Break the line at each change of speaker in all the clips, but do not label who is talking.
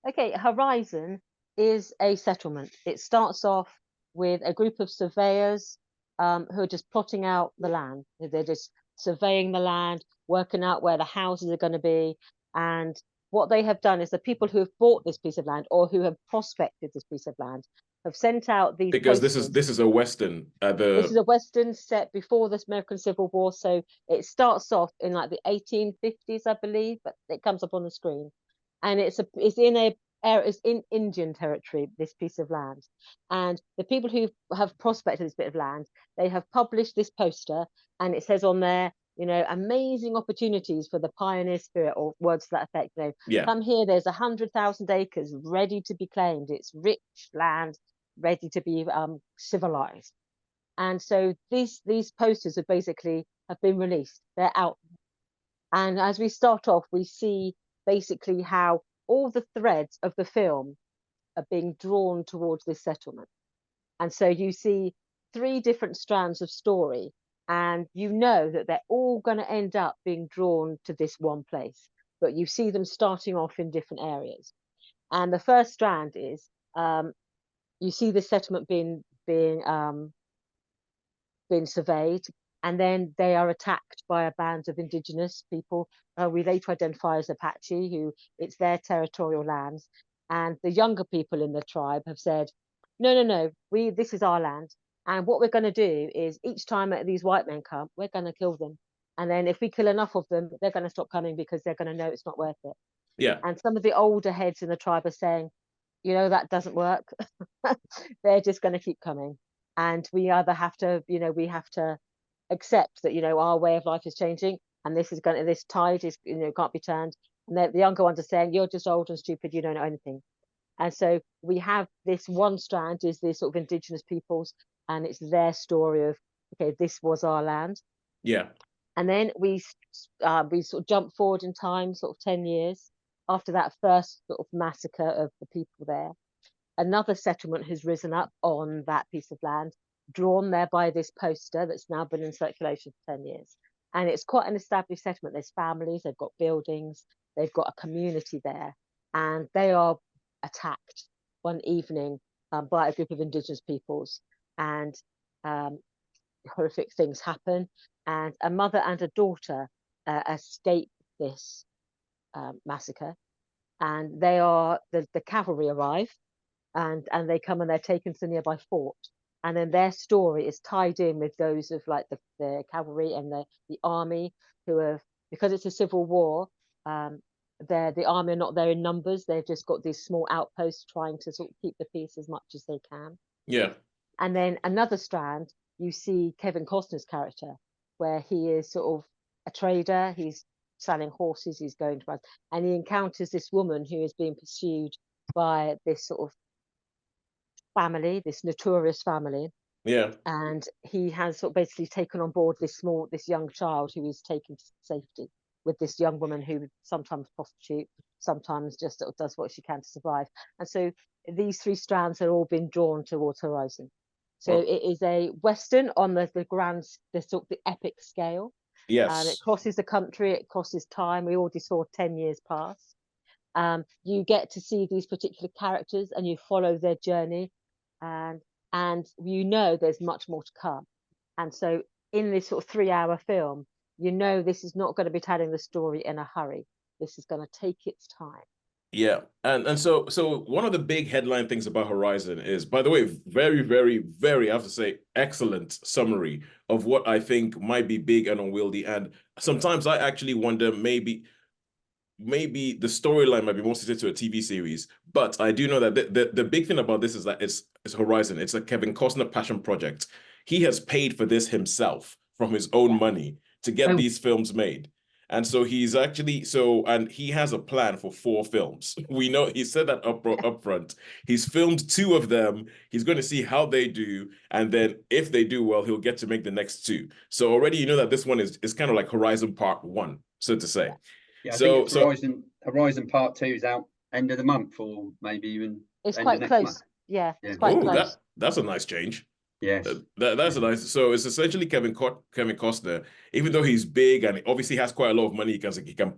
Okay, Horizon is a settlement. It starts off with a group of surveyors who are just plotting out the land. They're just surveying the land, working out where the houses are going to be. And what they have done is the people who have bought this piece of land or who have prospected this piece of land have sent out these
Because
posters.
this is a Western.
This is
The
a Western set before the American Civil War, so it starts off in like the 1850s, I believe, but it comes up on the screen, and it's in Indian territory, this piece of land, and the people who have prospected this bit of land, they have published this poster, and it says on there, amazing opportunities for the pioneer spirit, or words to that effect.
yeah,
Come here. There's 100,000 acres ready to be claimed. It's rich land, ready to be civilized. And so these posters have been released. They're out. And as we start off, we see basically how all the threads of the film are being drawn towards this settlement. And so you see three different strands of story, and you know that they're all going to end up being drawn to this one place. But you see them starting off in different areas. And the first strand is you see the settlement being surveyed, and then they are attacked by a band of indigenous people we later identify as Apache, who it's their territorial lands. And the younger people in the tribe have said, no, no, no, this is our land. And what we're going to do is each time that these white men come, we're going to kill them. And then if we kill enough of them, they're going to stop coming because they're going to know it's not worth it.
yeah,
And some of the older heads in the tribe are saying, that doesn't work. They're just going to keep coming. And we either have to, we have to accept that, our way of life is changing, and this tide is, can't be turned. And the younger ones are saying, you're just old and stupid, you don't know anything. And so we have this one strand is this sort of indigenous peoples, and it's their story of, okay, this was our land.
yeah,
And then we sort of jump forward in time, sort of 10 years after that first sort of massacre of the people there. Another settlement has risen up on that piece of land, drawn there by this poster that's now been in circulation for 10 years. And it's quite an established settlement. There's families, they've got buildings, they've got a community there, and they are attacked one evening by a group of indigenous peoples. And horrific things happen. And a mother and a daughter escape this massacre. And the cavalry arrive, and they come and they're taken to the nearby fort, and then their story is tied in with those of like the cavalry and the army, who have, because it's a civil war, the army are not there in numbers. They've just got these small outposts trying to sort of keep the peace as much as they can.
yeah,
And then another strand, you see Kevin Costner's character, where he is sort of a trader. He's selling horses, he's going to, and he encounters this woman who is being pursued by this sort of family, this notorious family.
yeah,
And he has sort of basically taken on board this young child who is taken to safety with this young woman who sometimes prostitute, sometimes just sort of does what she can to survive. And so these three strands are all been drawn towards Horizon. So
well,
it is a Western on the grand, the sort of the epic scale. It
yes,
crosses the country, it crosses time. We already saw 10 years pass. You get to see these particular characters and you follow their journey, and there's much more to come. And so in this sort of 3-hour film, this is not going to be telling the story in a hurry. This is going to take its time.
yeah, and so one of the big headline things about Horizon is, by the way, very, very, very, I have to say, excellent summary of what I think might be big and unwieldy. And sometimes I actually wonder, maybe the storyline might be more suited to a TV series. But I do know that the big thing about this is that it's Horizon. It's a Kevin Costner passion project. He has paid for this himself from his own
Yeah.
money to get these films made. And so he's actually, and he has a plan for 4 films. We know he said that up front. He's filmed 2 of them. He's going to see how they do. And then if they do well, he'll get to make the next 2. So already you know that this one is kind of like Horizon Part 1, so to say.
Yeah, I think it's Horizon Part 2 is out end of the month, or maybe even
It's
end
quite
of next
close.
month.
Yeah, it's quite close.
That's a nice change.
Yes.
That's a nice. So it's essentially Kevin Costner, even though he's big and obviously has quite a lot of money, he can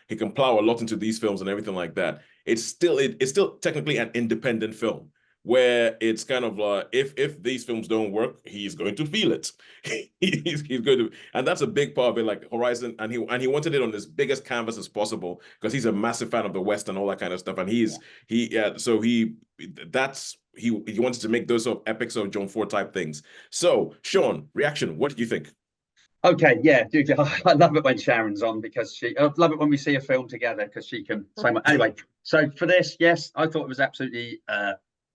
he can plow a lot into these films and everything like that. It's still technically an independent film, where it's kind of if these films don't work, he's going to feel it. he's going to, and that's a big part of it. Like Horizon, and he wanted it on as biggest canvas as possible because he's a massive fan of the West and all that kind of stuff. And he wanted to make those sort of epic sort of John Ford type things. So Sean, reaction, what did you think?
Okay, yeah, dude, I love it when Sharon's on because I love it when we see a film together because she can say much. Anyway, so for this, yes, I thought it was absolutely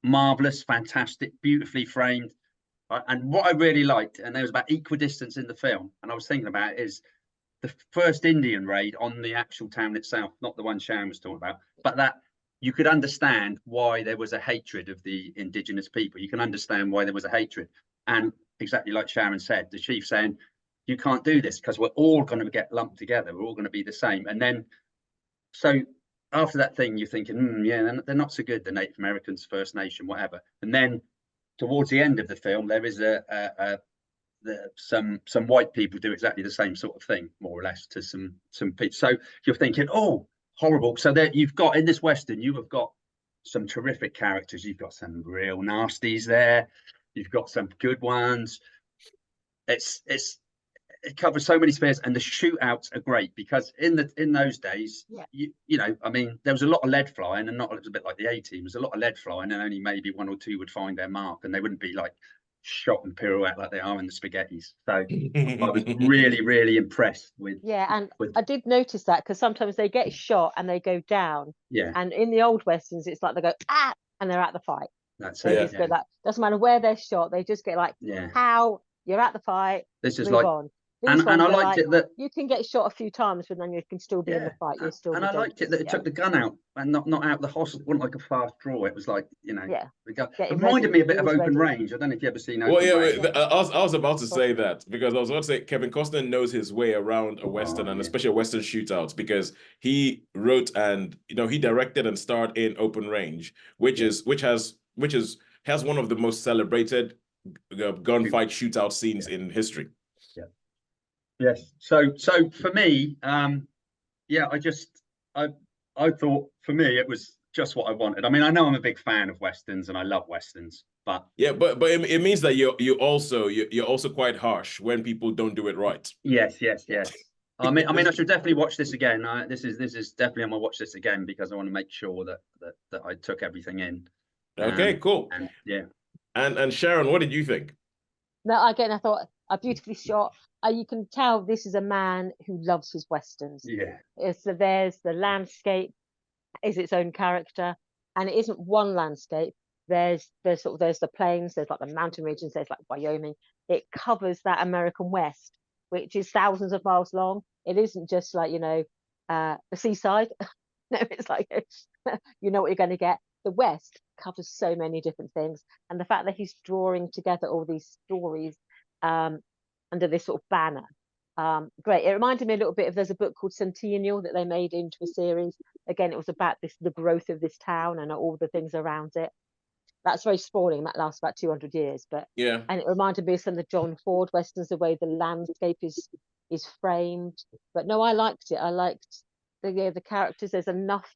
marvelous, fantastic, beautifully framed. And what I really liked, and there was about equidistance in the film, and I was thinking about it, is the first Indian raid on the actual town itself, not the one Sharon was talking about, but that you could understand why there was a hatred of the indigenous people. You can understand why there was a hatred. And exactly like Sharon said, the chief saying, you can't do this because we're all going to get lumped together. We're all going to be the same. And then, so after that thing, you're thinking, yeah, they're not so good, the Native Americans, First Nation, whatever. And then towards the end of the film, there is some white people do exactly the same sort of thing, more or less, to some people. So you're thinking, oh, horrible. So there you've got in this Western, you have got some terrific characters. You've got some real nasties there. You've got some good ones. It covers so many spheres, and the shootouts are great because in those days, you know, I mean, there was a lot of lead flying, and not, it was a bit like the A-Team. There's a lot of lead flying, and only maybe one or two would find their mark, and they wouldn't be like shot and pirouette like they are in the spaghettis. So I was really, really impressed with.
Yeah, and I did notice that because sometimes they get shot and they go down.
Yeah.
And in the old Westerns, it's like they go, ah, and they're at the fight.
That's
they
it.
just go like, doesn't matter where they're shot, they just get like, how, you're at the fight,
this is
move
like,
on.
and I liked it that
you can get shot a few times, but then you can still be in the fight. You're still.
And I liked it that it took the gun out and not out the horse. It wasn't like a fast draw. It was like, you know, the gun. It reminded me a bit of Open Range. I don't know if you ever seen Open Range.
I was about to say that because I was about to say Kevin Costner knows his way around a Western and especially a Western shootouts because he wrote and he directed and starred in Open Range, which has one of the most celebrated gunfight shootout scenes in history.
Yes. So for me, I thought for me it was just what I wanted. I mean, I know I'm a big fan of Westerns and I love Westerns, but
but it means that you're also quite harsh when people don't do it right.
Yes. I mean, I should definitely watch this again. This is definitely, I'm gonna watch this again because I want to make sure that I took everything in.
Okay, cool.
And yeah.
And Sharon, what did you think?
No, again, I thought beautifully shot. You can tell this is a man who loves his Westerns.
Yeah.
There's the landscape is its own character, and it isn't one landscape. There's the plains, there's like the mountain regions, there's like Wyoming. It covers that American West, which is thousands of miles long. It isn't just like, the seaside. No, it's like, you know what you're going to get. The West covers so many different things. And the fact that he's drawing together all these stories under this sort of banner, great. It reminded me a little bit of, there's a book called Centennial that they made into a series. Again, it was about the growth of this town and all the things around it. That's very sprawling. That lasts about 200 years. But
yeah,
and it reminded me of some of the John Ford Westerns, the way the landscape is framed. But no, I liked it. I liked the characters. There's enough.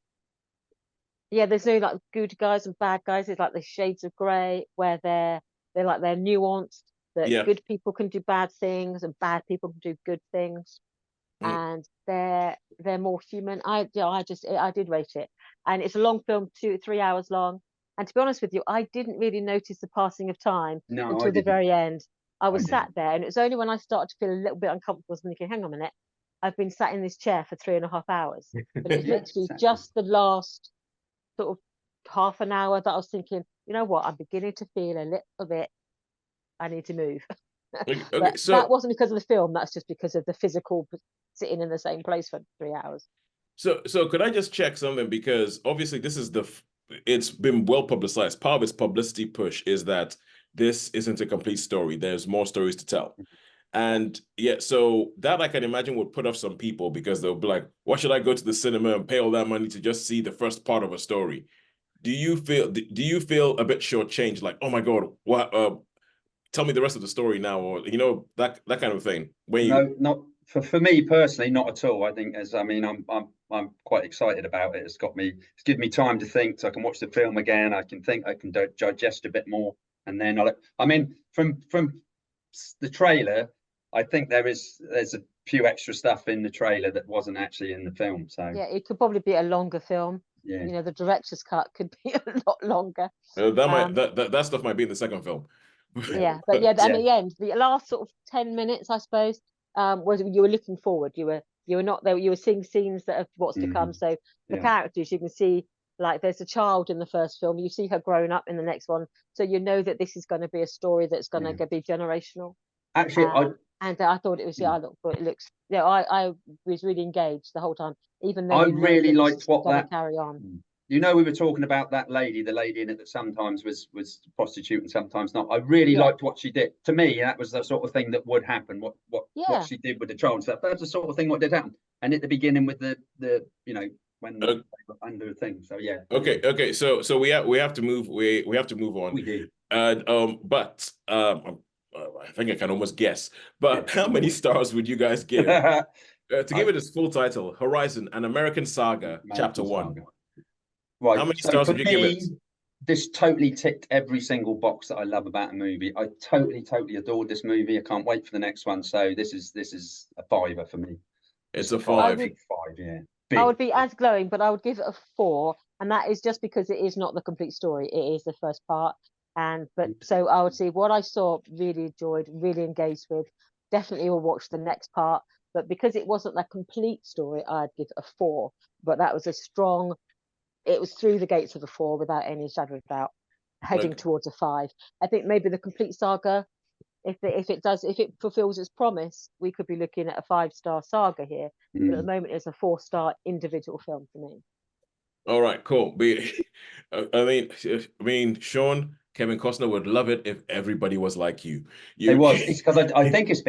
Yeah, there's no like good guys and bad guys. It's like the shades of grey where they're nuanced. That good people can do bad things and bad people can do good things, and they're more human. I did rate it, and it's a long film, 2-3 hours long. And to be honest with you, I didn't really notice the passing of time until the very end. I was sat there, and it was only when I started to feel a little bit uncomfortable, I was thinking, hang on a minute, I've been sat in this chair for 3.5 hours. But it was literally just the last sort of half an hour that I was thinking, you know what, I'm beginning to feel a little bit, I need to move. Okay, so that wasn't because of the film, that's just because of the physical sitting in the same place for 3 hours.
So could I just check something, because obviously this is it's been well publicized. Part of its publicity push is that this isn't a complete story. There's more stories to tell. And yeah, so that I can imagine would put off some people because they'll be like, why should I go to the cinema and pay all that money to just see the first part of a story? Do you feel a bit shortchanged? Like, oh my God, what? Tell me the rest of the story now, or that kind of thing.
No, For me personally, not at all. I think I'm quite excited about it. It's given me time to think, so I can watch the film again. I can think, I can digest a bit more, and then from the trailer, I think there's a few extra stuff in the trailer that wasn't actually in the film. So
yeah, it could probably be a longer film.
yeah,
You know, the director's cut could be a lot longer.
That stuff might be in the second film.
Yeah, but yeah,
Yeah.
at the end, the last sort of 10 minutes, I suppose, was you were looking forward. You were not there. You were seeing scenes that of what's to come. So the
Yeah.
characters, you can see, like, there's a child in the first film. You see her grown up in the next one, so you know that this is going to be a story that's going to be generational.
Actually,
and I thought it was, I thought it looks, I was really engaged the whole time, even though
I
you know
really
that
liked
this is
what
going to
that
carry on.
You know, we were talking about that lady, the lady in it that sometimes was prostitute and sometimes not. I really liked what she did. To me, that was the sort of thing that would happen. What she did with the child stuff. That's the sort of thing what did happen. And at the beginning with the when they were under the thing. So yeah.
Okay. So we have to move. We have to move on.
We do.
But I think I can almost guess. But how many stars would you guys give to give it its full title, Horizon: An American Saga, Chapter 1?
Right.
How many stars would you give it?
This totally ticked every single box that I love about a movie. I totally adored this movie. I can't wait for the next one. So this is a 5 for me.
It's a 5.
5, yeah.
I would be as glowing, but I would give it a 4, and that is just because it is not the complete story. It is the first part, but so I would say what I saw, really enjoyed, really engaged with. Definitely will watch the next part, but because it wasn't a complete story, I'd give it a 4. But that was a strong. It was through the gates of a 4 without any shadow of doubt, heading towards a 5. I think maybe the complete saga, if it fulfills its promise, we could be looking at a 5-star saga here. But at the moment, it's a 4-star individual film for me.
All right, cool. I mean, Sean, Kevin Costner would love it if everybody was like you.
It was. It's because I think it's